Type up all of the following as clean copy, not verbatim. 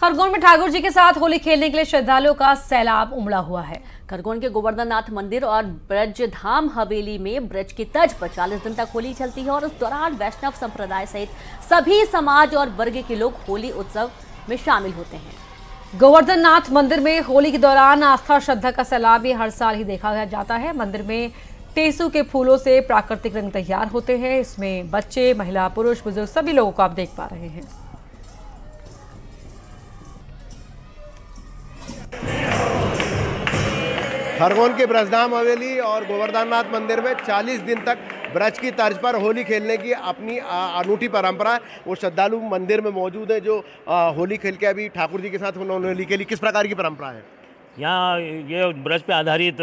खरगोन में ठाकुर जी के साथ होली खेलने के लिए श्रद्धालुओं का सैलाब उमड़ा हुआ है। खरगोन के गोवर्धन नाथ मंदिर और ब्रज धाम हवेली में ब्रज की तर्ज पर 40 दिन तक होली चलती है और उस दौरान वैष्णव संप्रदाय सहित सभी समाज और वर्ग के लोग होली उत्सव में शामिल होते हैं। गोवर्धन नाथ मंदिर में होली के दौरान आस्था श्रद्धा का सैलाब हर साल ही देखा जाता है। मंदिर में टेसू के फूलों से प्राकृतिक रंग तैयार होते हैं। इसमें बच्चे, महिला, पुरुष, बुजुर्ग सभी लोगों को आप देख पा रहे हैं। खरगोन के ब्रजधाम हवेली और गोवर्धन नाथ मंदिर में 40 दिन तक ब्रज की तर्ज पर होली खेलने की अपनी अनूठी परंपरा है। वो श्रद्धालु मंदिर में मौजूद है जो होली खेल के अभी ठाकुर जी के साथ उन्होंने होली खेली। किस प्रकार की परंपरा है? यहाँ ये ब्रज पे आधारित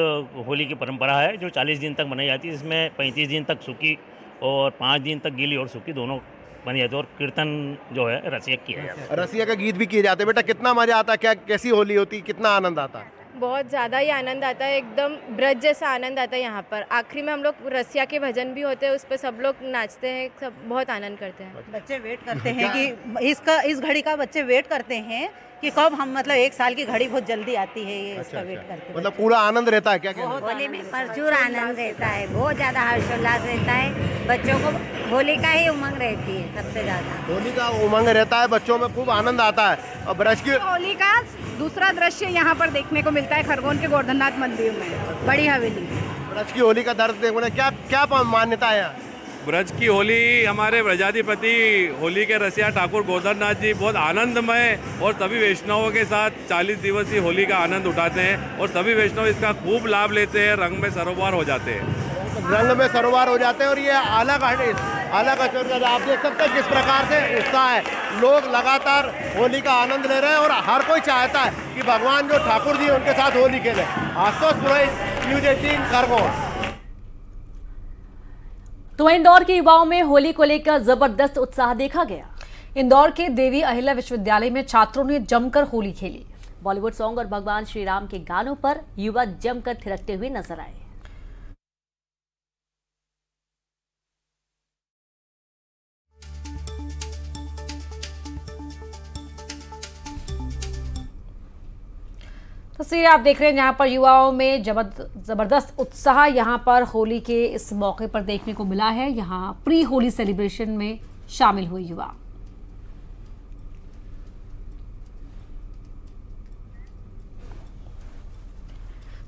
होली की परंपरा है जो 40 दिन तक मनाई जाती है। इसमें 35 दिन तक सूखी और 5 दिन तक गीली और सूखी दोनों बनी जाती है और कीर्तन जो है रसिया किया जाता है। रसिया का गीत भी किए जाते हैं। बेटा कितना मजा आता है, क्या कैसी होली होती है, कितना आनंद आता है? बहुत ज़्यादा ही आनंद आता है, एकदम ब्रज जैसा आनंद आता है। यहाँ पर आखिरी में हम लोग रसिया के भजन भी होते हैं, उस पर सब लोग नाचते हैं, सब बहुत आनंद करते हैं। बच्चे वेट करते हैं कि इस घड़ी का बच्चे वेट करते हैं कि कब हम मतलब 1 साल की घड़ी बहुत जल्दी आती है, ये इसका वेट करते हैं। मतलब पूरा आनंद रहता है क्या? होली में प्रचुर आनंद रहता है, बहुत ज़्यादा हर्षोल्लास रहता है। बच्चों को होली का ही उमंग रहती है, सबसे ज़्यादा होली का उमंग रहता है, बच्चों में खूब आनंद आता है। और ब्रज की होली का दूसरा दृश्य यहाँ पर देखने को मिलता है खरगोन के गोवर्धन नाथ मंदिर में, बड़ी हवेली। ब्रज की होली का दर्द देखो ना, क्या मान्यता है? ब्रज की होली हमारे ब्रजाधिपति होली के रसिया ठाकुर गोवर्धन नाथ जी बहुत आनंदमय और सभी वैष्णवों के साथ 40 दिवसीय होली का आनंद उठाते हैं और सभी वैष्णव इसका खूब लाभ लेते हैं, रंग में सरोवर हो जाते हैं। रंग में सरोवर हो जाते हैं और ये अलग आप देख सकते हैं किस प्रकार से उत्साह है। लोग लगातार होली का आनंद ले रहे हैं और हर कोई चाहता है कि भगवान जो ठाकुर जी उनके साथ होली खेले। आशुतोष पुरोहित, न्यूज़ 18 खरगोन। तो इंदौर के युवाओं में होली को लेकर जबरदस्त उत्साह देखा गया। इंदौर के देवी अहिल्या विश्वविद्यालय में छात्रों ने जमकर होली खेली। बॉलीवुड सॉन्ग और भगवान श्री राम के गानों पर युवा जमकर थिरकते हुए नजर आए। तस्वीरें आप देख रहे हैं जहां पर युवाओं में जबरदस्त उत्साह यहां पर होली के इस मौके पर देखने को मिला है। यहां प्री होली सेलिब्रेशन में शामिल हुए युवा।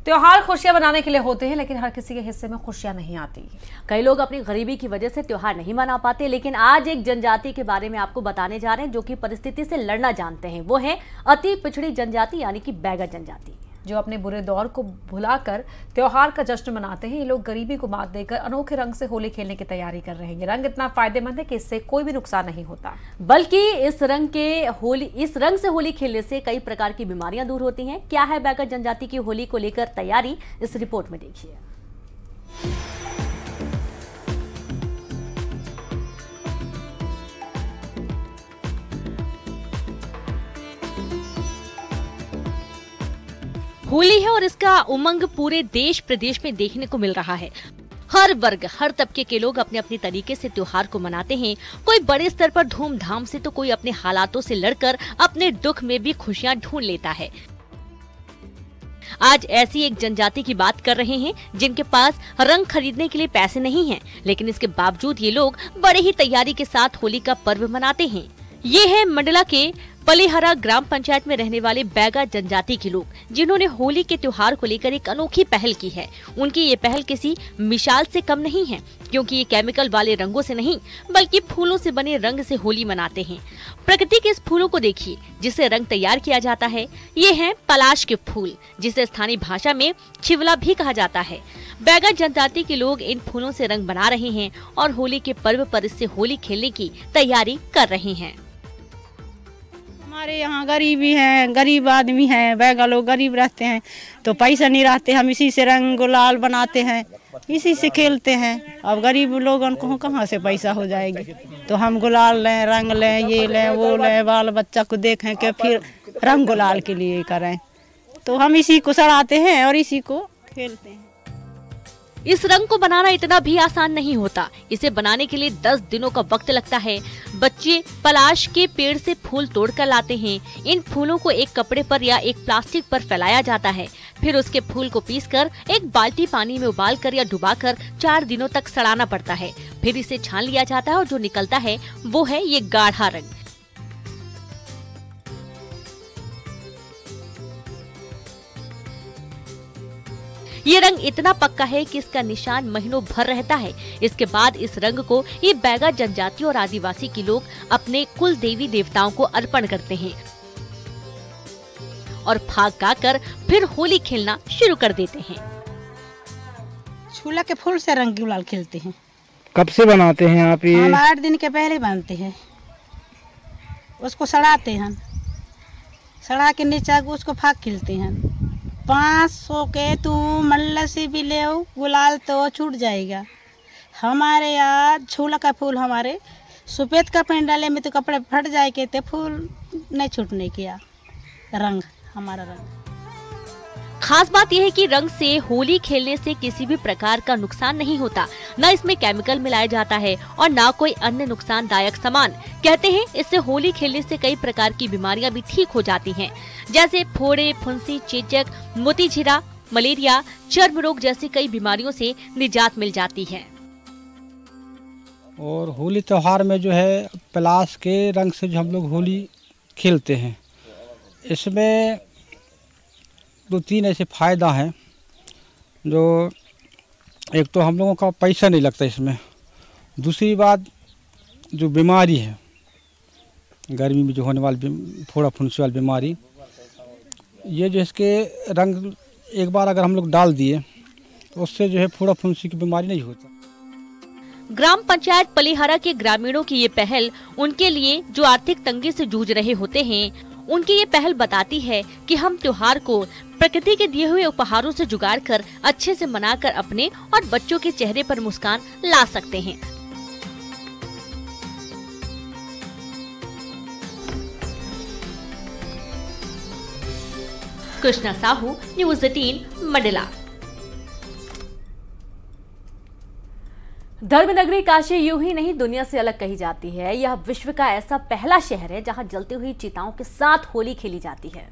त्योहार खुशियां बनाने के लिए होते हैं, लेकिन हर किसी के हिस्से में खुशियां नहीं आती। कई लोग अपनी गरीबी की वजह से त्योहार नहीं मना पाते, लेकिन आज एक जनजाति के बारे में आपको बताने जा रहे हैं जो कि परिस्थिति से लड़ना जानते हैं। वो है अति पिछड़ी जनजाति यानी कि बैगा जनजाति, जो अपने बुरे दौर को भुलाकर त्योहार का जश्न मनाते हैं। ये लोग गरीबी को मात देकर अनोखे रंग से होली खेलने की तैयारी कर रहे हैं। ये रंग इतना फायदेमंद है कि इससे कोई भी नुकसान नहीं होता, बल्कि इस रंग से होली खेलने से कई प्रकार की बीमारियां दूर होती हैं। क्या है बैगा जनजाति की होली को लेकर तैयारी, इस रिपोर्ट में देखिए। होली है और इसका उमंग पूरे देश प्रदेश में देखने को मिल रहा है। हर वर्ग, हर तबके के लोग अपने अपने तरीके से त्योहार को मनाते हैं। कोई बड़े स्तर पर धूमधाम से तो कोई अपने हालातों से लड़कर अपने दुख में भी खुशियां ढूंढ लेता है। आज ऐसी एक जनजाति की बात कर रहे हैं जिनके पास रंग खरीदने के लिए पैसे नहीं हैं, लेकिन इसके बावजूद ये लोग बड़े ही तैयारी के साथ होली का पर्व मनाते हैं। ये है मंडला के पलेहरा ग्राम पंचायत में रहने वाले बैगा जनजाति के लोग, जिन्होंने होली के त्योहार को लेकर एक अनोखी पहल की है। उनकी ये पहल किसी मिसाल से कम नहीं है, क्योंकि ये केमिकल वाले रंगों से नहीं बल्कि फूलों से बने रंग से होली मनाते हैं। प्रकृति के इस फूलों को देखिए जिससे रंग तैयार किया जाता है। ये है पलाश के फूल, जिसे स्थानीय भाषा में छिवला भी कहा जाता है। बैगा जनजाति के लोग इन फूलों से रंग बना रहे हैं और होली के पर्व पर इससे होली खेलने की तैयारी कर रहे हैं। हमारे यहाँ गरीबी है, गरीब आदमी है, बैगा लोग गरीब रहते हैं तो पैसा नहीं रहते, हम इसी से रंग गुलाल बनाते हैं, इसी से खेलते हैं। अब गरीब लोगों को कहाँ से पैसा हो जाएगी, तो हम गुलाल लें, रंग लें, ये लें, वो लें, बाल बच्चा को देखें कि फिर रंग गुलाल के लिए करें, तो हम इसी को सड़ाते हैं और इसी को खेलते हैं। इस रंग को बनाना इतना भी आसान नहीं होता। इसे बनाने के लिए 10 दिनों का वक्त लगता है। बच्चे पलाश के पेड़ से फूल तोड़कर लाते हैं। इन फूलों को एक कपड़े पर या एक प्लास्टिक पर फैलाया जाता है। फिर उसके फूल को पीसकर एक बाल्टी पानी में उबालकर या डुबाकर 4 दिनों तक सड़ाना पड़ता है। फिर इसे छान लिया जाता है और जो निकलता है वो है ये गाढ़ा रंग। ये रंग इतना पक्का है कि इसका निशान महीनों भर रहता है। इसके बाद इस रंग को ये बैगा जनजाति और आदिवासी के लोग अपने कुल देवी देवताओं को अर्पण करते हैं और फाग गाकर फिर होली खेलना शुरू कर देते हैं। छूला के फूल से रंग गुलाल खेलते हैं। कब से बनाते हैं आप ये? हम 8 दिन के पहले बनते हैं। उसको सड़ाते हैं, सड़ा के नीचे उसको फाग खेलते हैं। 500 के तू मल्ला से भी ले गुलाल तो छूट जाएगा। हमारे यहाँ छूला का फूल हमारे सफेद कपड़े डाले में तो कपड़े फट जाए के ते फूल नहीं छूटने किया। रंग हमारा रंग खास बात यह है कि रंग से होली खेलने से किसी भी प्रकार का नुकसान नहीं होता। न इसमें केमिकल मिलाया जाता है और न कोई अन्य नुकसानदायक सामान। कहते हैं इससे होली खेलने से कई प्रकार की बीमारियां भी ठीक हो जाती हैं, जैसे फोड़े, फुंसी, चेचक, मोतीझिरा, मलेरिया, चर्म रोग जैसी कई बीमारियों से निजात मिल जाती है। और होली त्योहार में जो है पलाश के रंग से जो हम लोग होली खेलते हैं, इसमें 2-3 ऐसे फ़ायदा हैं। जो एक तो हम लोगों का पैसा नहीं लगता इसमें। दूसरी बात जो बीमारी है गर्मी में जो होने वाली फोड़ा फुंसी वाली बीमारी, ये जो इसके रंग एक बार अगर हम लोग डाल दिए तो उससे जो है फोड़ा फुंसी की बीमारी नहीं होता। ग्राम पंचायत पलिहरा के ग्रामीणों की ये पहल उनके लिए जो आर्थिक तंगी से जूझ रहे होते हैं, उनकी ये पहल बताती है कि हम त्योहार को प्रकृति के दिए हुए उपहारों से जुगाड़ कर अच्छे से मनाकर अपने और बच्चों के चेहरे पर मुस्कान ला सकते हैं। कृष्णा साहू, न्यूज़ 18, मंडला। धर्मनगरी काशी यूं ही नहीं दुनिया से अलग कही जाती है। यह विश्व का ऐसा पहला शहर है जहां जलती हुई चिताओं के साथ होली खेली जाती है।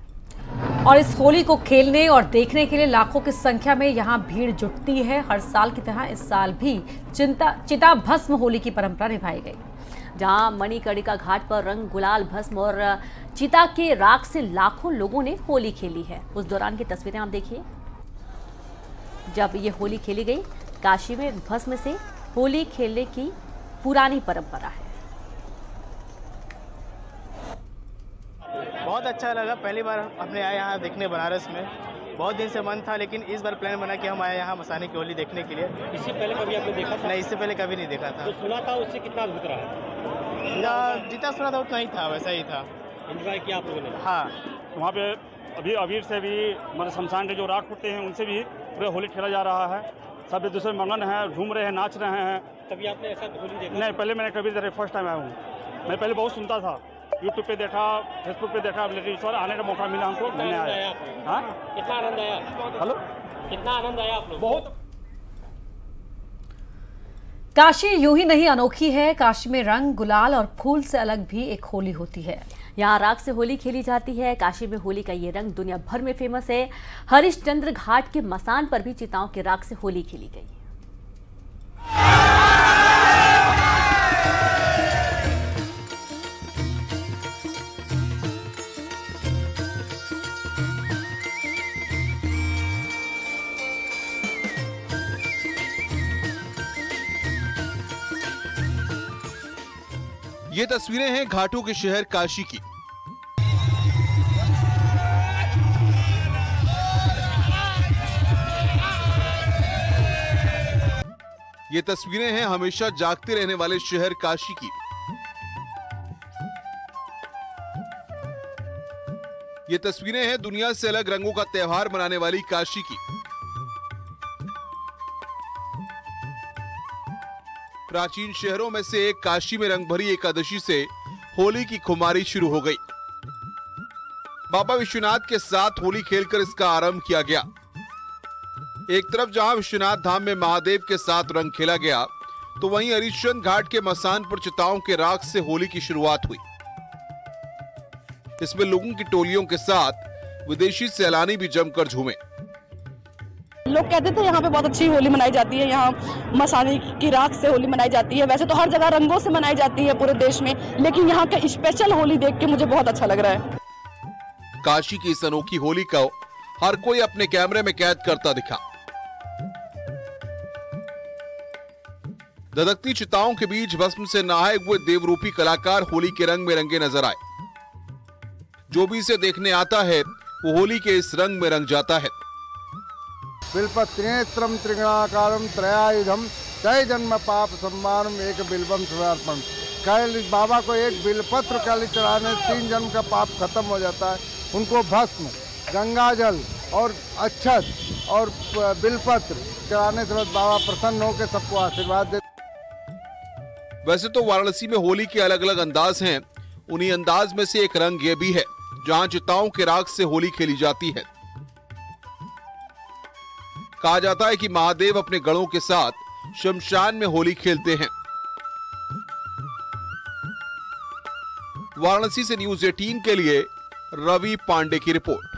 और इस होली को खेलने और देखने के लिए लाखों की संख्या में यहाँ भीड़ जुटती है। हर साल की तरह इस साल भी चिता भस्म होली की परंपरा निभाई गई। जहां मणिकर्णिका घाट पर रंग, गुलाल, भस्म और चिता के राख से लाखों लोगों ने होली खेली है। उस दौरान की तस्वीरें आप देखिए। जब ये होली खेली गई, काशी में भस्म से होली खेलने की पुरानी परंपरा है। बहुत अच्छा लगा। पहली बार हमने आए यहाँ देखने बनारस में। बहुत दिन से मन था, लेकिन इस बार प्लान बना कि हम आए यहाँ मसाने की होली देखने के लिए। इससे पहले कभी आपने देखा था? नहीं, इससे पहले कभी नहीं देखा था। तो सुना था, उससे कितना अद्भुत रहा? जितना सुना था उतना ही था, वैसा ही था। एंजॉय किया आप लोगों ने? हाँ। वहाँ पे अभी अबीर से भी मतलब शमशान के जो राख होते हैं उनसे भी पूरे होली खेला जा रहा है। सब एक दूसरे मगन हैं, झूम रहे हैं, नाच रहे हैं। कभी आपने ऐसा होली देखा? नहीं, पहले मैंने कभी फर्स्ट टाइम आया हूँ। मैं पहले बहुत सुनता था, यूट्यूब पे देखा, फेसबुक पे देखा, लेकिन इस बार आने का मौका मिला हमको। कितना आनंद आया? हाँ, कितना आनंद आया? हेलो, कितना आनंद आया आप लोग? बहुत। काशी यूं ही नहीं अनोखी है। काशी में रंग, गुलाल और फूल से अलग भी एक होली होती है। यहाँ राख से होली खेली जाती है। काशी में होली का ये रंग दुनिया भर में फेमस है। हरिश्चंद्र घाट के मसान पर भी चिताओं के राख से होली खेली गई। ये तस्वीरें हैं घाटों के शहर काशी की। ये तस्वीरें हैं हमेशा जागते रहने वाले शहर काशी की। ये तस्वीरें हैं दुनिया से अलग रंगों का त्योहार मनाने वाली काशी की। प्राचीन शहरों में से एक काशी में रंगभरी एकादशी से होली की खुमारी शुरू हो गई। बाबा विश्वनाथ के साथ होली खेलकर इसका आरंभ किया गया। एक तरफ जहां विश्वनाथ धाम में महादेव के साथ रंग खेला गया, तो वहीं हरिश्चंद्र घाट के मसान पर चिताओं के राख से होली की शुरुआत हुई। इसमें लोगों की टोलियों के साथ विदेशी सैलानी भी जमकर झूमे। लोग कहते थे यहाँ पे बहुत अच्छी होली मनाई जाती है, यहाँ मसाने की राख से होली मनाई जाती है। वैसे तो हर जगह रंगों से मनाई जाती है पूरे देश में, लेकिन यहाँ का स्पेशल होली देख के मुझे बहुत अच्छा लग रहा है। काशी की इस अनोखी होली को हर कोई अपने कैमरे में कैद करता दिखा। धधकती चिताओं के बीच भस्म से नहाए हुए देवरूपी कलाकार होली के रंग में रंगे नजर आए। जो भी इसे देखने आता है वो होली के इस रंग में रंग जाता है। बिल्पत्रिनेत्रम त्रिगुणाकारम त्रयायुधम तय जन्म पाप सम्मानम एक बिल्बम समर्पण। कल बाबा को एक बिलपत्र कल चढ़ाने 3 जन्म का पाप खत्म हो जाता है। उनको भस्म, गंगा जल और अक्षत और बिलपत्र चढ़ाने से बाबा प्रसन्न होकर सबको आशीर्वाद देते। वैसे तो वाराणसी में होली के अलग अलग अंदाज हैं। उन्हीं अंदाज में से एक रंग ये भी है जहां चिताओं के राख से होली खेली जाती है। कहा जाता है कि महादेव अपने गणों के साथ शमशान में होली खेलते हैं। वाराणसी से न्यूज़ 18 के लिए रवि पांडे की रिपोर्ट।